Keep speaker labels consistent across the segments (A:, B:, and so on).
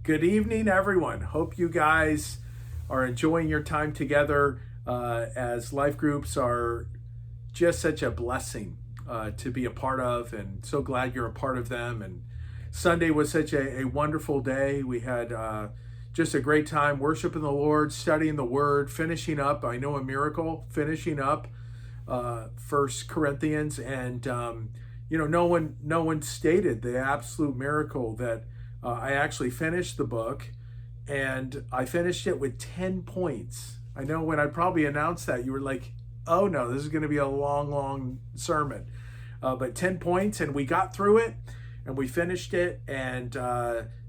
A: Good evening, everyone. Hope you guys are enjoying your time together as life groups are just such a blessing to be a part of, and so glad you're a part of them. And Sunday was such a wonderful day. We had just a great time worshiping the Lord, studying the Word, finishing up. I know a miracle, finishing up First Corinthians, and no one stated the absolute miracle that I actually finished the book, and I finished it with 10 points. I know when I probably announced that, you were like, "Oh no, this is going to be a long, long sermon," but 10 points, and we got through it, and we finished it, and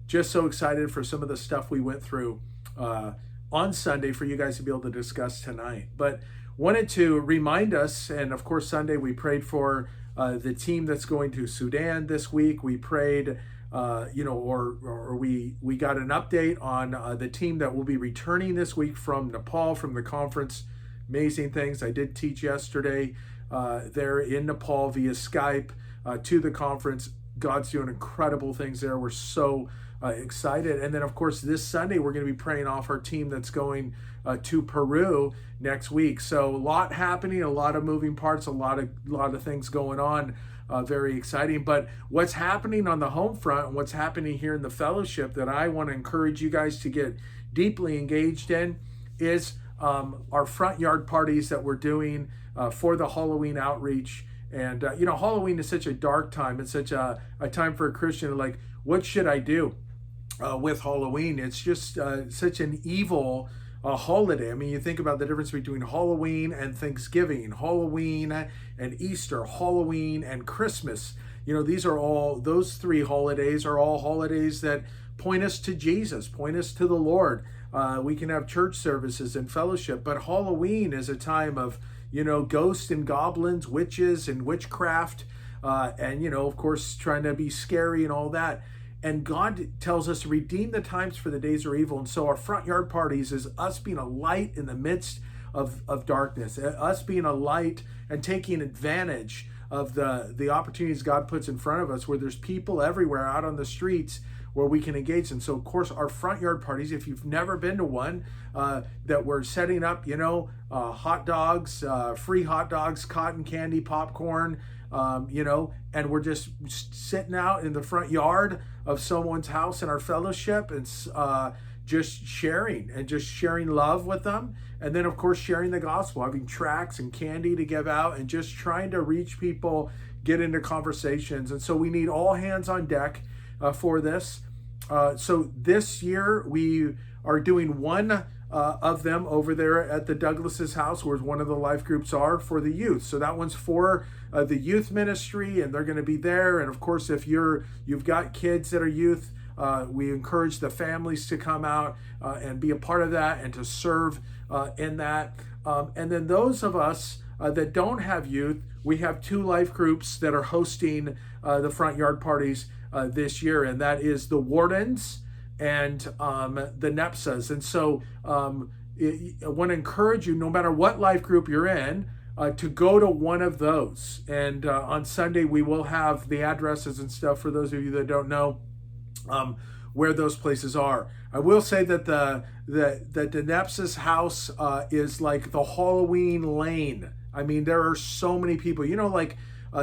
A: just so excited for some of the stuff we went through on Sunday for you guys to be able to discuss tonight. But wanted to remind us, and of course Sunday we prayed for the team that's going to Sudan this week. We prayed, we got an update on the team that will be returning this week from Nepal from the conference. Amazing things. I did teach yesterday there in Nepal via Skype to the conference. God's doing incredible things there. We're so excited. And then, of course, this Sunday, we're going to be praying off our team that's going to Peru next week. So a lot happening, a lot of moving parts, a lot of things going on. Very exciting. But what's happening on the home front and what's happening here in the fellowship that I want to encourage you guys to get deeply engaged in is our front yard parties that we're doing for the Halloween outreach. And, Halloween is such a dark time. It's such a time for a Christian, like, what should I do with Halloween? It's just such an evil holiday. I mean, you think about the difference between Halloween and Thanksgiving, Halloween and Easter, Halloween and Christmas. Those three holidays are all holidays that point us to Jesus, point us to the Lord. We can have church services and fellowship, but Halloween is a time of, ghosts and goblins, witches and witchcraft, and, of course, trying to be scary and all that. And God tells us to redeem the times for the days are evil. And so our front yard parties is us being a light in the midst of darkness, us being a light and taking advantage of the opportunities God puts in front of us, where there's people everywhere out on the streets where we can engage. And so, of course, our front yard parties, if you've never been to one, that we're setting up, hot dogs, free hot dogs, cotton candy, popcorn, and we're just sitting out in the front yard of someone's house in our fellowship and just sharing love with them. And then, of course, sharing the gospel, having tracts and candy to give out and just trying to reach people, get into conversations. And so we need all hands on deck for this. So this year we are doing one of them over there at the Douglas's house, where one of the life groups are for the youth. So that one's for the youth ministry, and they're going to be there. And of course, if you've got kids that are youth, we encourage the families to come out and be a part of that and to serve in that. And then those of us that don't have youth, we have two life groups that are hosting the front yard parties this year, and that is the Wardens and the NEPSAs. And so I want to encourage you, no matter what life group you're in, to go to one of those. And on Sunday, we will have the addresses and stuff for those of you that don't know where those places are. I will say that the NEPSA's house is like the Halloween lane. I mean, there are so many people,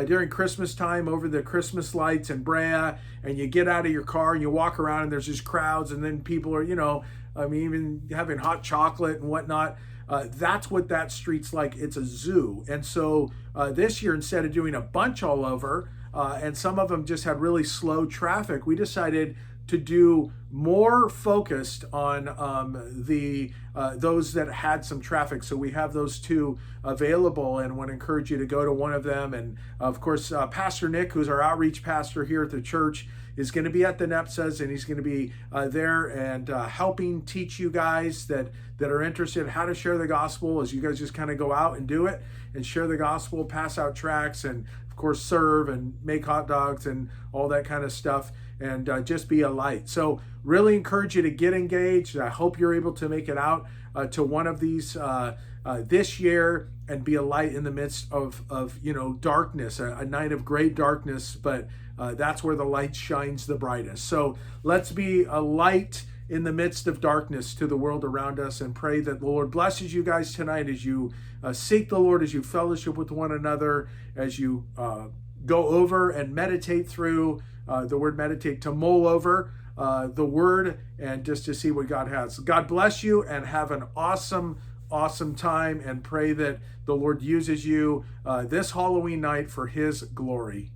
A: during Christmas time over the Christmas lights in Brea, and you get out of your car and you walk around and there's just crowds, and then people are, even having hot chocolate and whatnot. That's what that street's like. It's a zoo. And so this year, instead of doing a bunch all over, and some of them just had really slow traffic, we decided to do more focused on those that had some traffic. So we have those two available, and want to encourage you to go to one of them. And of course, Pastor Nick, who's our outreach pastor here at the church, is going to be at the NEPSAs, and he's going to be there and helping teach you guys that are interested in how to share the gospel, as you guys just kind of go out and do it and share the gospel, pass out tracts, and of course serve and make hot dogs and all that kind of stuff, and just be a light. So really encourage you to get engaged. I hope you're able to make it out to one of these this year and be a light in the midst of darkness, a night of great darkness, but that's where the light shines the brightest. So let's be a light in the midst of darkness to the world around us, and pray that the Lord blesses you guys tonight as you seek the Lord, as you fellowship with one another, as you go over and meditate through the word meditate, to mull over the word, and just to see what God has. God bless you, and have an awesome time, and pray that the Lord uses you this Halloween night for his glory.